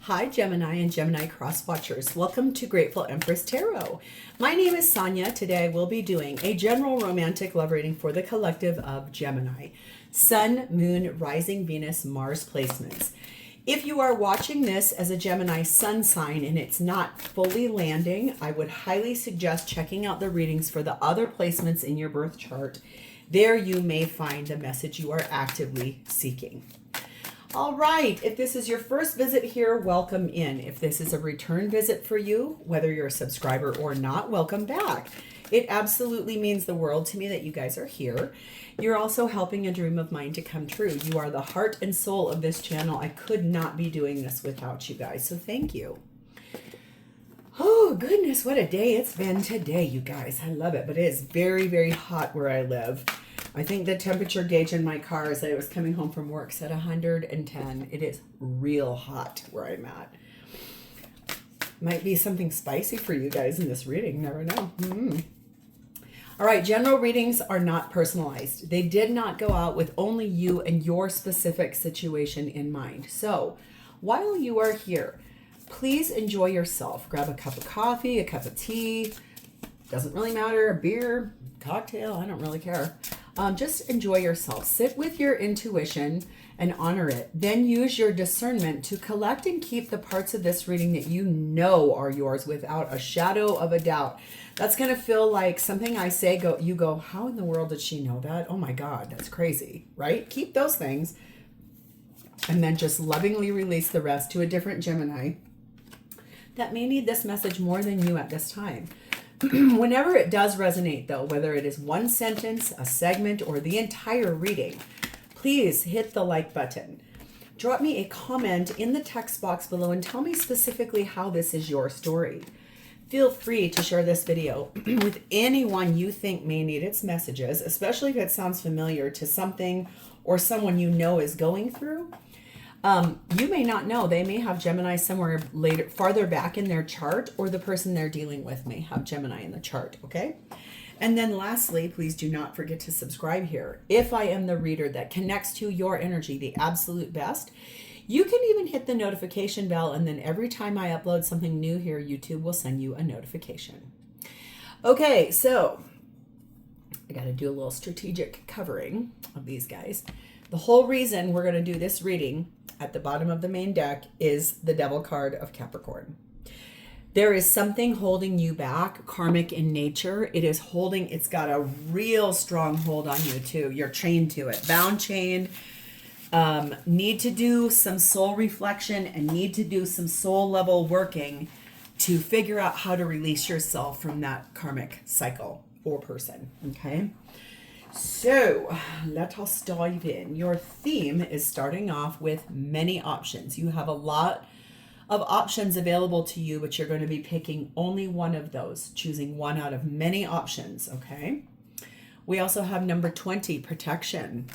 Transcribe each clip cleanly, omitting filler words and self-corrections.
Hi, Gemini and Gemini cross watchers. Welcome to Grateful Empress Tarot. My name is Sonia. Today we'll be doing a general romantic love reading for the collective of Gemini. Sun, Moon, Rising, Venus, Mars placements. If you are watching this as a Gemini sun sign and it's not fully landing, I would highly suggest checking out the readings for the other placements in your birth chart. There you may find the message you are actively seeking. All right, if this is your first visit here, welcome in. If this is a return visit for you, whether you're a subscriber or not, welcome back. It absolutely means the world to me that you guys are here. You're also helping a dream of mine to come true. You are the heart and soul of this channel. I could not be doing this without you guys, so thank you. Oh, goodness, what a day it's been today, you guys. I love it, but it is very, very hot where I live. I think the temperature gauge in my car as I was coming home from work said 110. It is real hot where I'm at. Might be something spicy for you guys in this reading. Never know. All right, general readings are not personalized. They did not go out with only you and your specific situation in mind. So while you are here, please enjoy yourself. Grab a cup of coffee, a cup of tea. Doesn't really matter. A beer, cocktail, I don't really care. Just enjoy yourself. Sit with your intuition and honor it. Then use your discernment to collect and keep the parts of this reading that you know are yours without a shadow of a doubt. That's going to feel like something I say, you go, how in the world did she know that? Oh my God, that's crazy, right? Keep those things and then just lovingly release the rest to a different Gemini that may need this message more than you at this time. Whenever it does resonate, though, whether it is one sentence, a segment, or the entire reading, please hit the like button. Drop me a comment in the text box below and tell me specifically how this is your story. Feel free to share this video with anyone you think may need its messages, especially if it sounds familiar to something or someone you know is going through. You may not know. They may have Gemini somewhere later, farther back in their chart, or the person they're dealing with may have Gemini in the chart, okay? And then lastly, please do not forget to subscribe here. If I am the reader that connects to your energy the absolute best, you can even hit the notification bell, and then every time I upload something new here, YouTube will send you a notification. Okay, so I got to do a little strategic covering of these guys. The whole reason we're going to do this reading at the bottom of the main deck is the Devil card of Capricorn. There is something holding you back, karmic in nature. It's got a real strong hold on you too. You're chained to it, bound, chained. Need to do some soul reflection and need to do some soul level working to figure out how to release yourself from that karmic cycle or person, okay? So let us dive in. Your theme is starting off with many options. You have a lot of options available to you, but you're going to be picking only one of those, choosing one out of many options, okay? We also have number 20, protection.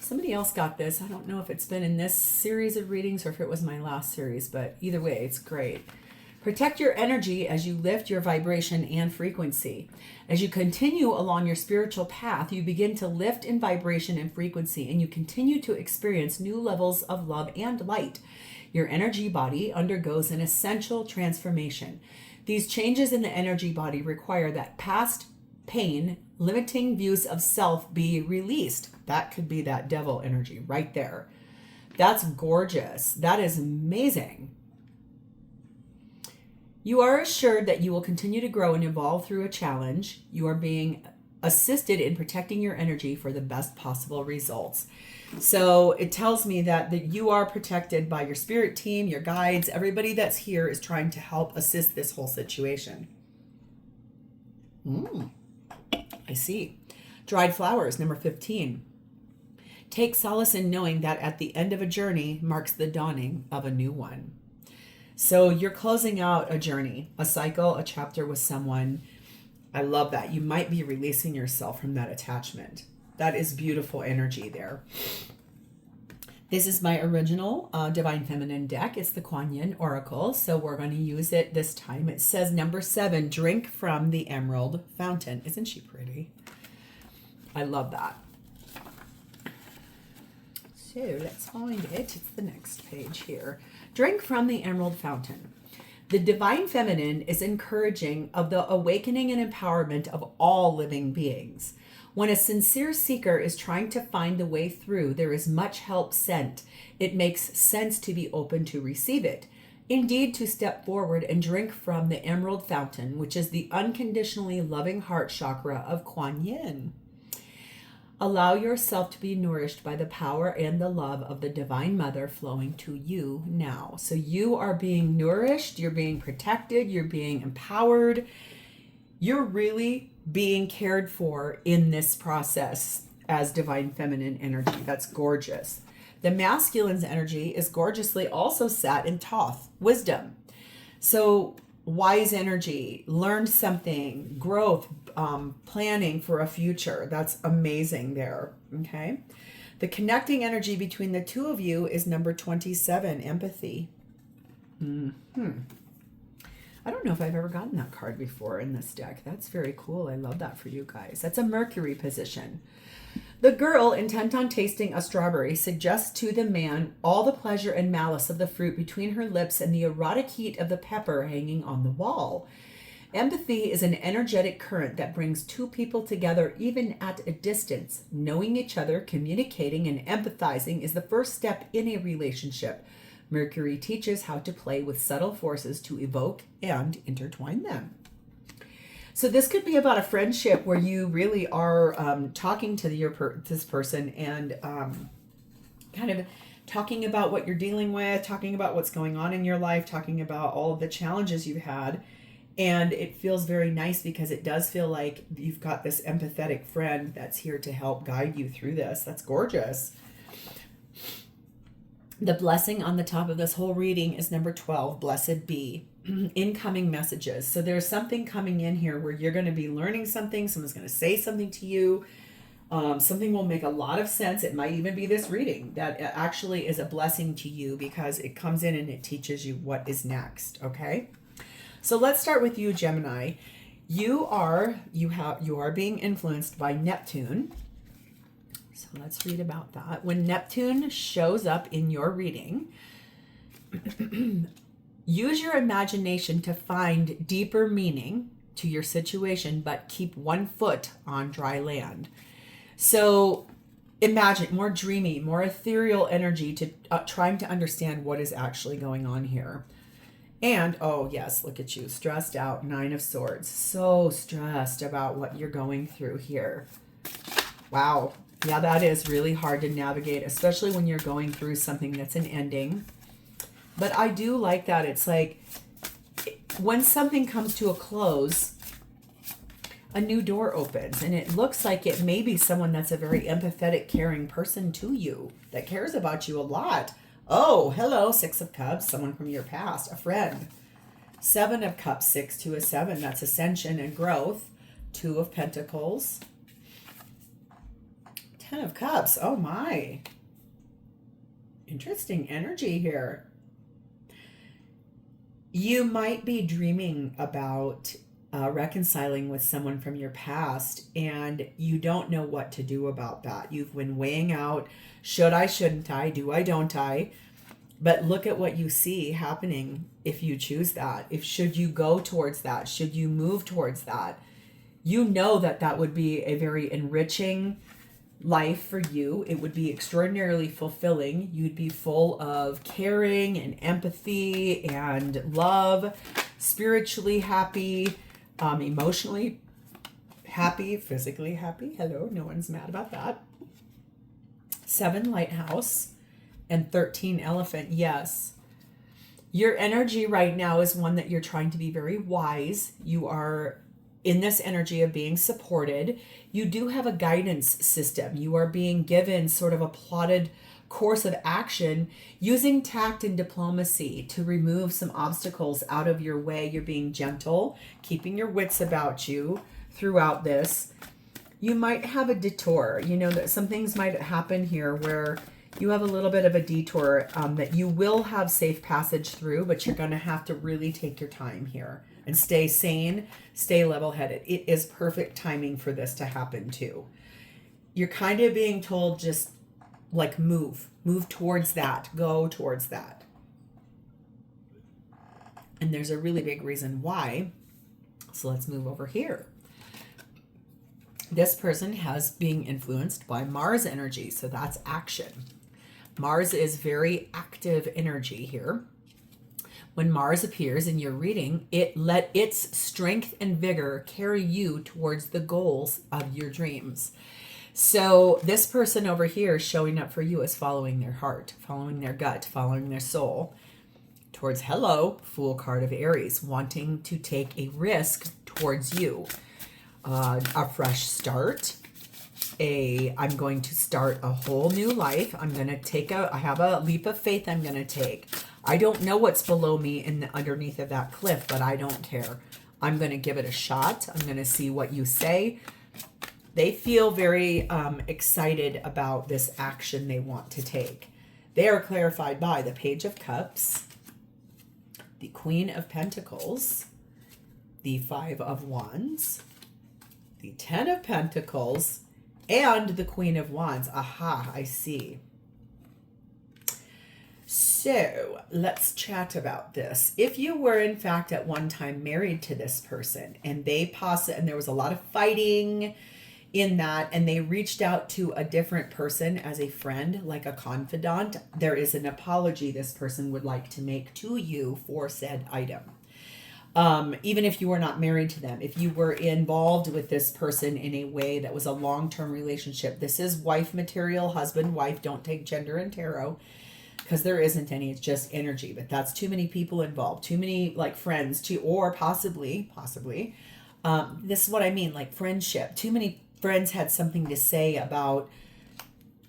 Somebody else got this. I don't know if it's been in this series of readings or if it was my last series, but either way, it's great. Protect your energy as you lift your vibration and frequency. As you continue along your spiritual path, you begin to lift in vibration and frequency, and you continue to experience new levels of love and light. Your energy body undergoes an essential transformation. These changes in the energy body require that past pain, limiting views of self be released. That could be that devil energy right there. That's gorgeous. That is amazing. You are assured that you will continue to grow and evolve through a challenge. You are being assisted in protecting your energy for the best possible results. So it tells me that you are protected by your spirit team, your guides. Everybody that's here is trying to help assist this whole situation. I see. Dried flowers, number 15. Take solace in knowing that at the end of a journey marks the dawning of a new one. So you're closing out a journey, a cycle, a chapter with someone. I love that. You might be releasing yourself from that attachment. That is beautiful energy there. This is my original Divine Feminine deck. It's the Kuan Oracle, so we're going to use it this time. It says number 7, drink from the Emerald Fountain. Isn't she pretty? I love that. So let's find it. It's the next page here. Drink from the Emerald Fountain. The Divine Feminine is encouraging of the awakening and empowerment of all living beings. When a sincere seeker is trying to find the way through, there is much help sent. It makes sense to be open to receive it. Indeed, to step forward and drink from the Emerald Fountain, which is the unconditionally loving heart chakra of Kuan Yin. Allow yourself to be nourished by the power and the love of the Divine Mother flowing to you now. So you are being nourished, you're being protected, you're being empowered. You're really being cared for in this process as Divine Feminine energy. That's gorgeous. The masculine's energy is gorgeously also sat in Thoth, wisdom. So wise energy, learned something, growth, planning for a future. That's amazing there. Okay. The connecting energy between the two of you is number 27, empathy. I don't know if I've ever gotten that card before in this deck. That's very cool. I love that for you guys. That's a Mercury position. The girl, intent on tasting a strawberry, suggests to the man all the pleasure and malice of the fruit between her lips and the erotic heat of the pepper hanging on the wall. Empathy is an energetic current that brings two people together even at a distance. Knowing each other, communicating, and empathizing is the first step in a relationship. Mercury teaches how to play with subtle forces to evoke and intertwine them. So this could be about a friendship where you really are talking to this person and kind of talking about what you're dealing with, talking about what's going on in your life, talking about all of the challenges you've had. And it feels very nice because it does feel like you've got this empathetic friend that's here to help guide you through this. That's gorgeous. The blessing on the top of this whole reading is number 12, blessed be. Incoming messages. So there's something coming in here where you're going to be learning something. Someone's going to say something to you. Something will make a lot of sense. It might even be this reading that actually is a blessing to you because it comes in and it teaches you what is next. Okay. So let's start with you, Gemini. You are being influenced by Neptune. So let's read about that. When Neptune shows up in your reading, use your imagination to find deeper meaning to your situation, but keep one foot on dry land. So imagine more dreamy, more ethereal energy to trying to understand what is actually going on here. And, oh yes, look at you, stressed out, 9 of Swords. So stressed about what you're going through here. Wow. Yeah, that is really hard to navigate, especially when you're going through something that's an ending. But I do like that. It's like when something comes to a close, a new door opens. And it looks like it may be someone that's a very empathetic, caring person to you that cares about you a lot. Oh, hello, 6 of Cups, someone from your past, a friend. 7 of Cups, 6 to a 7. That's ascension and growth. 2 of Pentacles. 10 of Cups. Oh, my. Interesting energy here. You might be dreaming about reconciling with someone from your past, and you don't know what to do about that. You've been weighing out, should I, shouldn't I, do I, don't I? But look at what you see happening if you choose that. Should you go towards that? Should you move towards that? You know that that would be a very enriching life for you. It would be extraordinarily fulfilling. You'd be full of caring and empathy and love, spiritually happy, emotionally happy, physically happy. Hello, no one's mad about that. 7 Lighthouse and 13 Elephant. Yes. Your energy right now is one that you're trying to be very wise. You are in this energy of being supported. You do have a guidance system. You are being given sort of a plotted course of action using tact and diplomacy to remove some obstacles out of your way. You're being gentle, keeping your wits about you throughout this. You might have a detour. You know that some things might happen here where you have a little bit of a detour that you will have safe passage through, but you're going to have to really take your time here and stay sane, stay level-headed. It is perfect timing for this to happen too. You're kind of being told just like move. Move towards that. Go towards that. And there's a really big reason why. So let's move over here. This person has being influenced by Mars energy. So that's action. Mars is very active energy here. When Mars appears in your reading, let its strength and vigor carry you towards the goals of your dreams. So this person over here showing up for you is following their heart, following their gut, following their soul towards, hello, Fool card of Aries, wanting to take a risk towards you. A fresh start. I'm going to start a whole new life. I have a leap of faith I'm going to take. I don't know what's below me underneath of that cliff, but I don't care. I'm going to give it a shot. I'm going to see what you say. They feel very excited about this action they want to take. They are clarified by the Page of Cups, the Queen of Pentacles, the Five of Wands, the Ten of Pentacles, and the Queen of Wands. Aha, I see. So let's chat about this. If you were in fact at one time married to this person and and there was a lot of fighting in that, and they reached out to a different person as a friend, like a confidant, there is an apology this person would like to make to you for said item. Even if you were not married to them, if you were involved with this person in a way that was a long-term relationship, this is wife material, husband, wife. Don't take gender in tarot because there isn't any. It's just energy. But that's too many people involved, too many like friends, or possibly, this is what I mean, like friendship. Too many friends had something to say about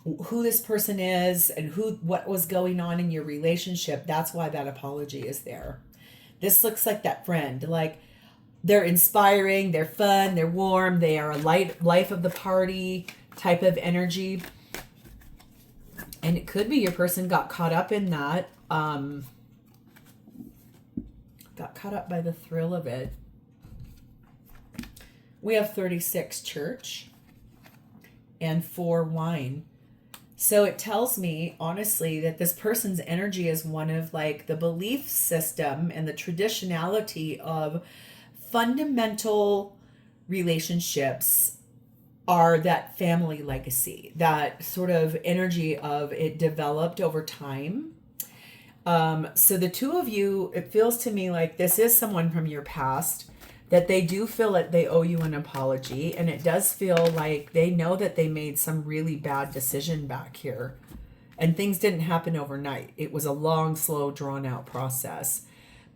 who this person is and what was going on in your relationship. That's why that apology is there. This looks like that friend, like they're inspiring, they're fun, they're warm, they are a life of the party type of energy. And it could be your person got caught up in that, got caught up by the thrill of it. We have 36 church and 4 wine. So it tells me, honestly, that this person's energy is one of like the belief system and the traditionality of fundamental relationships are that family legacy, that sort of energy of it developed over time. So the two of you, it feels to me like this is someone from your past, that they do feel that they owe you an apology. And it does feel like they know that they made some really bad decision back here. And things didn't happen overnight. It was a long, slow, drawn out process.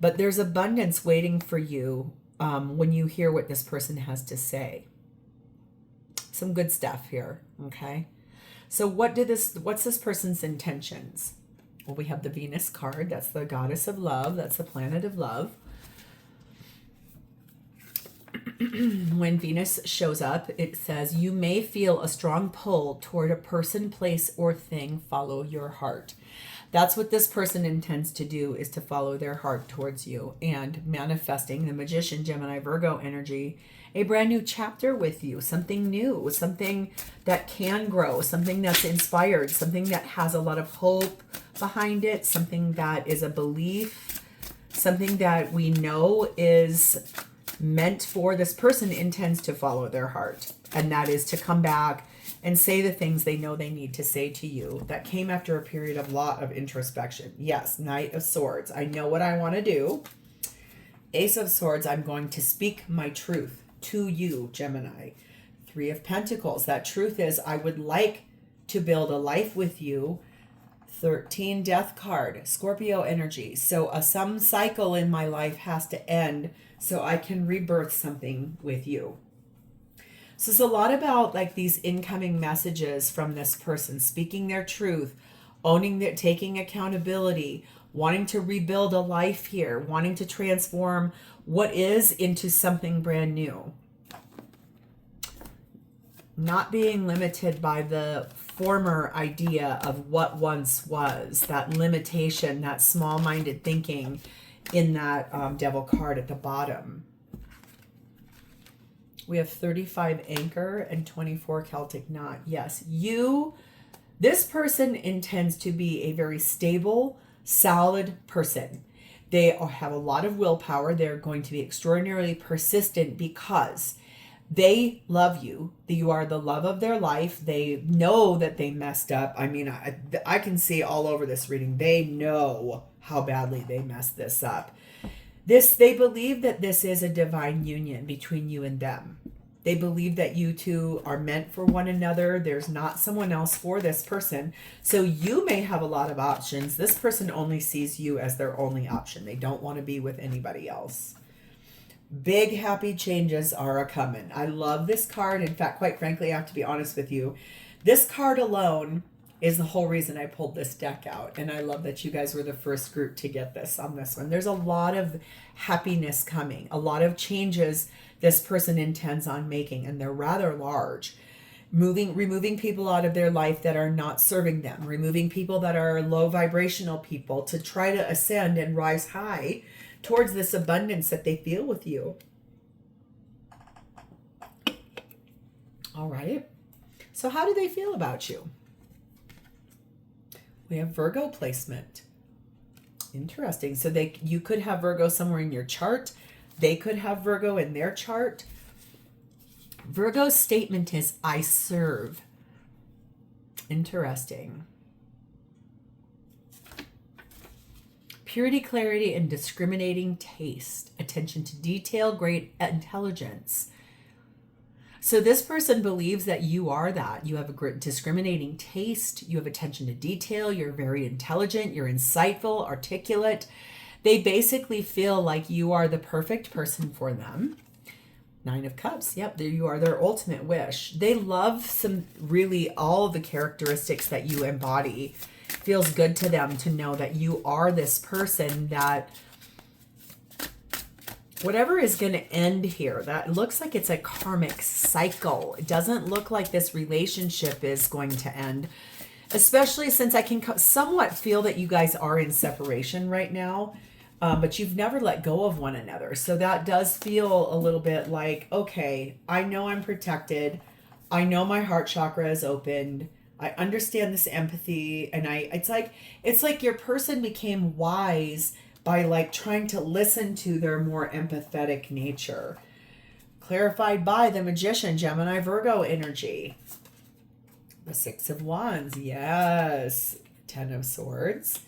But there's abundance waiting for you when you hear what this person has to say. Some good stuff here, okay? So what's this person's intentions? Well, we have the Venus card. That's the goddess of love. That's the planet of love. When Venus shows up, it says, you may feel a strong pull toward a person, place, or thing. Follow your heart. That's what this person intends to do, is to follow their heart towards you and manifesting the Magician, Gemini, Virgo energy, a brand new chapter with you, something new, something that can grow, something that's inspired, something that has a lot of hope behind it, something that is a belief, something that we know is meant for. This person intends to follow their heart, and that is to come back and say the things they know they need to say to you. That came after a period of lot of introspection. Yes, Knight of Swords. I know what I want to do. Ace of Swords. I'm going to speak my truth to you, Gemini. 3 of Pentacles. That truth is, I would like to build a life with you. 13, Death card. Scorpio energy. So some cycle in my life has to end so I can rebirth something with you. So it's a lot about like these incoming messages from this person, speaking their truth, owning that, taking accountability, wanting to rebuild a life here, wanting to transform what is into something brand new. Not being limited by the former idea of what once was, that limitation, that small-minded thinking in that Devil card at the bottom. We have 35 Anchor and 24 Celtic Knot. Yes, you This person intends to be a very stable, solid person. They have a lot of willpower. They're going to be extraordinarily persistent because they love you. You are the love of their life. They know that they messed up. I mean, I can see all over this reading. They know how badly they messed this up. They believe that this is a divine union between you and them. They believe that you two are meant for one another. There's not someone else for this person. So you may have a lot of options. This person only sees you as their only option. They don't want to be with anybody else. Big happy changes are a coming. I love this card. In fact, quite frankly, I have to be honest with you. This card alone is the whole reason I pulled this deck out. And I love that you guys were the first group to get this on this one. There's a lot of happiness coming, a lot of changes this person intends on making, and they're rather large. Removing people out of their life that are not serving them, removing people that are low vibrational people to try to ascend and rise high towards this abundance that they feel with you. All right. So how do they feel about you? We have Virgo placement. Interesting. So you could have Virgo somewhere in your chart. They could have Virgo in their chart. Virgo's statement is, I serve. Interesting. Purity, clarity, and discriminating taste. Attention to detail, great intelligence. So this person believes that you are that. You have a great discriminating taste. You have attention to detail. You're very intelligent. You're insightful, articulate. They basically feel like you are the perfect person for them. 9 of Cups. Yep, there you are, their ultimate wish. They love really all the characteristics that you embody. Feels good to them to know that you are this person that whatever is going to end here, that looks like it's a karmic cycle. It doesn't look like this relationship is going to end, especially since I can somewhat feel that you guys are in separation right now. But you've never let go of one another. So that does feel a little bit like, okay, I know I'm protected. I know my heart chakra is opened. I understand this empathy. And it's like your person became wise by like trying to listen to their more empathetic nature. Clarified by the Magician, Gemini, Virgo energy. The 6 of Wands. Yes. 10 of Swords.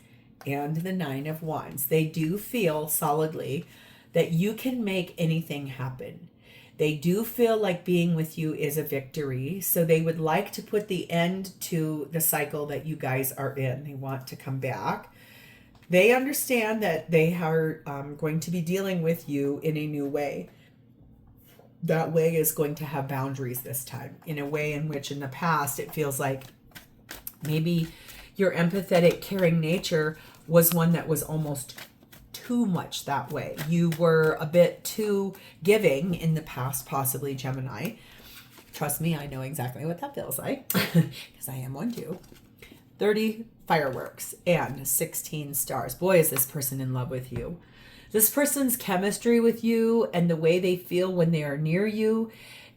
And the 9 of Wands. They do feel solidly that you can make anything happen. They do feel like being with you is a victory. So they would like to put the end to the cycle that you guys are in. They want to come back. They understand that they are going to be dealing with you in a new way. That way is going to have boundaries this time. In a way in which in the past it feels like maybe your empathetic, caring nature was one that was almost too much that way. You were a bit too giving in the past, possibly, Gemini. Trust me, I know exactly what that feels like because I am one too. 30 fireworks and 16 stars. Boy, is this person in love with you. This person's chemistry with you and the way they feel when they are near you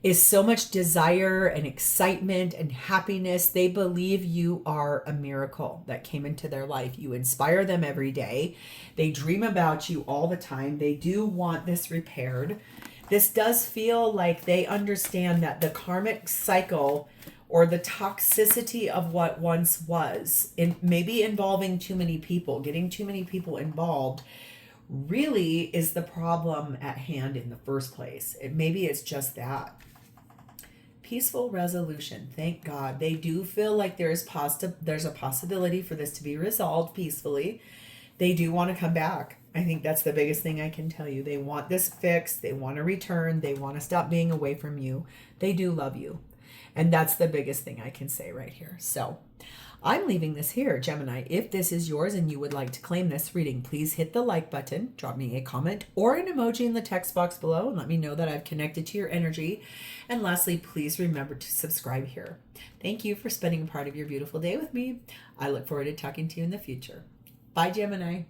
is so much desire and excitement and happiness. They believe you are a miracle that came into their life. You inspire them every day. They dream about you all the time. They do want this repaired. This does feel like they understand that the karmic cycle or the toxicity of what once was, maybe involving too many people, getting too many people involved, really is the problem at hand in the first place. Maybe it's just that. Peaceful resolution. Thank God. They do feel like there's a possibility for this to be resolved peacefully. They do want to come back. I think that's the biggest thing I can tell you. They want this fixed. They want to return. They want to stop being away from you. They do love you. And that's the biggest thing I can say right here. So I'm leaving this here, Gemini. If this is yours and you would like to claim this reading, please hit the like button, drop me a comment or an emoji in the text box below and let me know that I've connected to your energy. And lastly, please remember to subscribe here. Thank you for spending a part of your beautiful day with me. I look forward to talking to you in the future. Bye, Gemini.